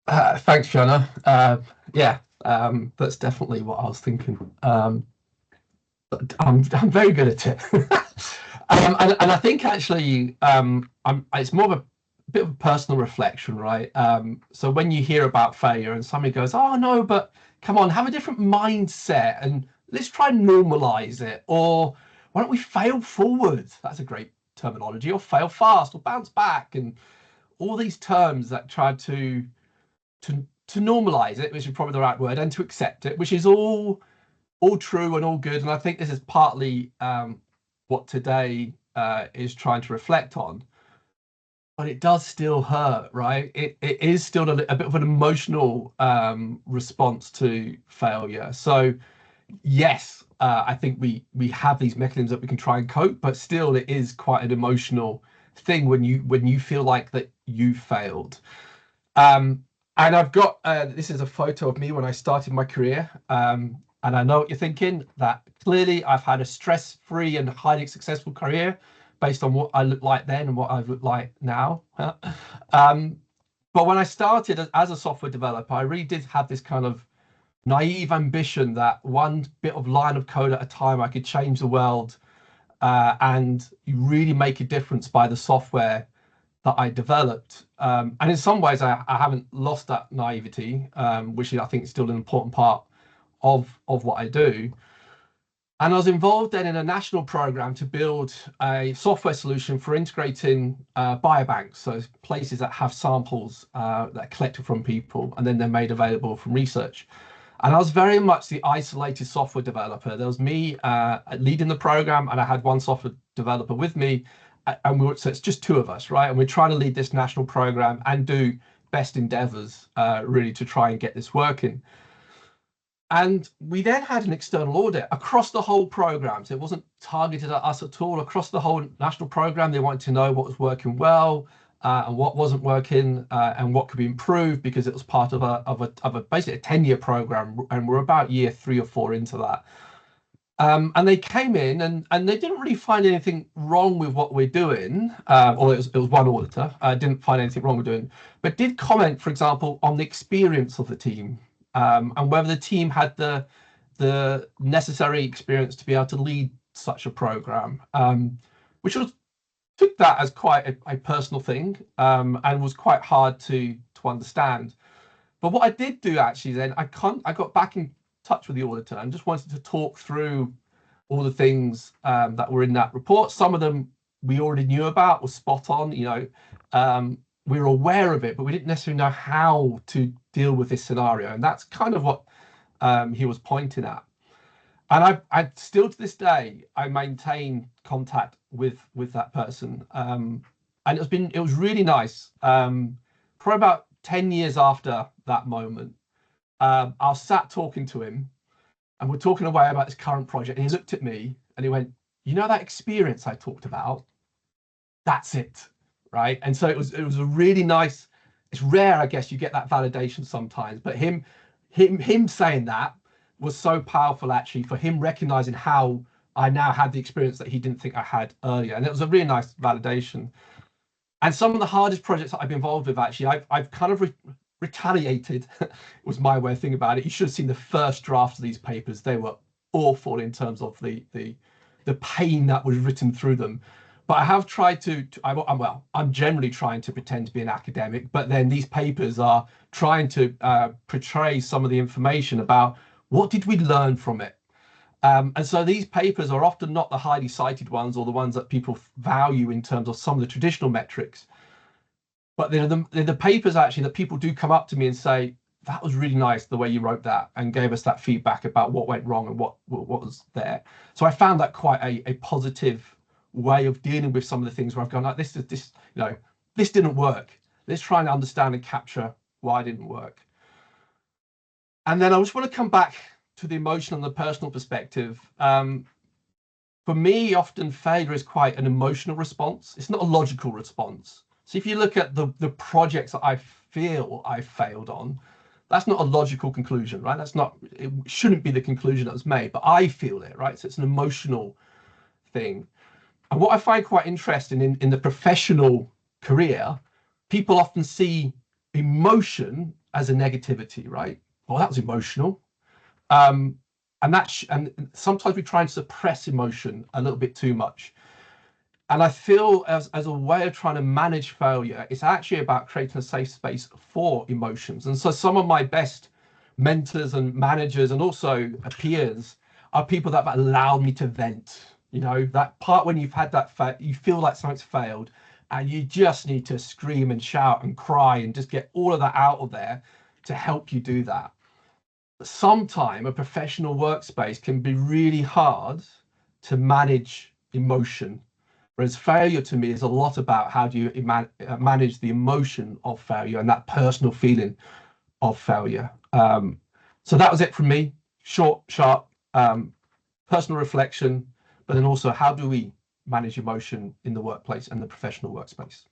Thanks, Fiona. Yeah, that's definitely what I was thinking. But I'm very good at it. And I think actually, it's more of a bit of a personal reflection, right? So when you hear about failure and somebody goes, "Oh no, but come on, have a different mindset and let's try and normalize it," or "Why don't we fail forward?" That's a great terminology, or fail fast, or bounce back, and all these terms that try to normalize it, which is probably the right word, and to accept it, which is all true and all good. And I think this is partly what today is trying to reflect on. But it does still hurt, right? It is still a bit of an emotional response to failure. So yes, I think we have these mechanisms that we can try and cope, but still it is quite an emotional thing when you feel like that you failed. Um, and I've got this is a photo of me when I started my career. And I know what you're thinking, that clearly I've had a stress-free and highly successful career based on what I look like then and what I look like now. um, but when I started as a software developer, I really did have this kind of naive ambition that one bit of line of code at a time, I could change the world and really make a difference by the software that I developed. And in some ways, I haven't lost that naivety, which I think is still an important part of what I do. And I was involved then in a national program to build a software solution for integrating biobanks, so places that have samples that are collected from people and then they're made available from research. And I was very much the isolated software developer. There was me leading the program, and I had one software developer with me, and so it's just two of us, right? And we're trying to lead this national program and do best endeavors really to try and get this working. And we then had an external audit across the whole program. So it wasn't targeted at us at all. Across the whole national program, they wanted to know what was working well and what wasn't working and what could be improved, because it was part of a basically a 10-year program, and we're about year 3 or 4 into that. And they came in and they didn't really find anything wrong with what we're doing, or it was one auditor, didn't find anything wrong with doing, but did comment, for example, on the experience of the team, and whether the team had the necessary experience to be able to lead such a program, which was took that as quite a personal thing, and was quite hard to understand. But what I did do actually then, I got back in touch with the auditor and just wanted to talk through all the things that were in that report. Some of them we already knew about, were spot on, we were aware of it, but we didn't necessarily know how to deal with this scenario. And that's kind of what he was pointing at. And I still to this day, I maintain contact with that person. And it was really nice. For about 10 years after that moment, I was sat talking to him, and we're talking away about his current project. And he looked at me and he went, "You know that experience I talked about? That's it." Right. And so it was a really nice, it's rare, I guess, you get that validation sometimes, but him saying that was so powerful, actually, for him recognizing how I now had the experience that he didn't think I had earlier. And it was a really nice validation. And some of the hardest projects that I've been involved with, actually, I've kind of retaliated. Was my way of thinking about it. You should have seen the first draft of these papers. They were awful in terms of the pain that was written through them. But I have tried I'm generally trying to pretend to be an academic, but then these papers are trying to portray some of the information about what did we learn from it. And so these papers are often not the highly cited ones, or the ones that people value in terms of some of the traditional metrics. But they're the papers actually that people do come up to me and say, "That was really nice the way you wrote that," and gave us that feedback about what went wrong and what was there. So I found that quite a positive way of dealing with some of the things where I've gone like, this didn't work. Let's try and understand and capture why it didn't work. And then I just want to come back to the emotional and the personal perspective. For me, often failure is quite an emotional response. It's not a logical response. So if you look at the projects that I feel I failed on, that's not a logical conclusion, right? It shouldn't be the conclusion that was made, but I feel it, right? So it's an emotional thing. And what I find quite interesting in the professional career, people often see emotion as a negativity, right? Well, that was emotional. And sometimes we try and suppress emotion a little bit too much. And I feel as a way of trying to manage failure, it's actually about creating a safe space for emotions. And so some of my best mentors and managers and also peers are people that have allowed me to vent. You know, that part when you've had that, you feel like something's failed and you just need to scream and shout and cry and just get all of that out of there to help you do that. Sometimes a professional workspace can be really hard to manage emotion. Whereas failure to me is a lot about how do you manage the emotion of failure and that personal feeling of failure. So that was it from me. Short, sharp, personal reflection, but then also how do we manage emotion in the workplace and the professional workspace?